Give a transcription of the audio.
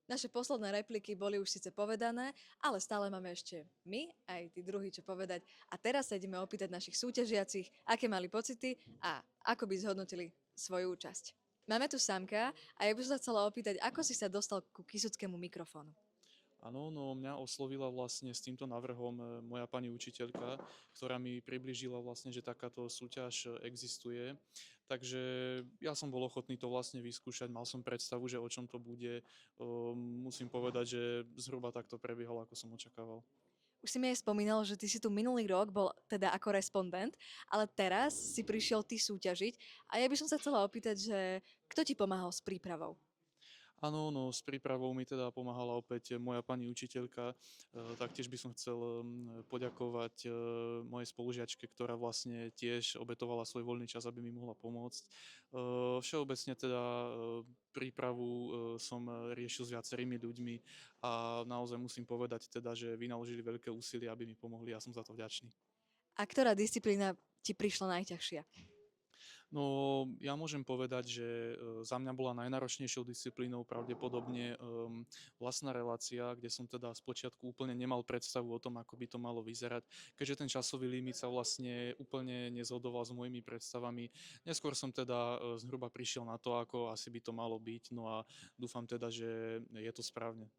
Naše posledné repliky boli už síce povedané, ale stále máme ešte my, aj tí druhí, čo povedať. A teraz sa ideme opýtať našich súťažiacich, aké mali pocity a ako by zhodnotili svoju účasť. Máme tu Samka a ja by som sa chcela opýtať, ako si sa dostal ku Kisuckému mikrofónu. Áno, no mňa oslovila vlastne s týmto návrhom moja pani učiteľka, ktorá mi priblížila vlastne, že takáto súťaž existuje. Takže ja som bol ochotný to vlastne vyskúšať, mal som predstavu, že o čom to bude. Musím povedať, že zhruba takto prebiehalo, ako som očakával. Už si mi aj spomínal, že ty si tu minulý rok bol teda ako respondent, ale teraz si prišiel ty súťažiť a ja by som sa chcela opýtať, že kto ti pomáhal s prípravou? Áno, no s prípravou mi teda pomáhala opäť moja pani učiteľka. Taktiež by som chcel poďakovať mojej spolužiačke, ktorá vlastne tiež obetovala svoj voľný čas, aby mi mohla pomôcť. Všeobecne teda prípravu som riešil s viacerými ľuďmi a naozaj musím povedať teda, že vynaložili veľké úsilie, aby mi pomohli a som za to vďačný. A ktorá disciplína ti prišla najťažšia? No, ja môžem povedať, že za mňa bola najnáročnejšou disciplínou pravdepodobne vlastná relácia, kde som teda spočiatku úplne nemal predstavu o tom, ako by to malo vyzerať, keďže ten časový limit sa vlastne úplne nezhodoval s mojimi predstavami. Neskôr som teda zhruba prišiel na to, ako asi by to malo byť, no a dúfam teda, že je to správne.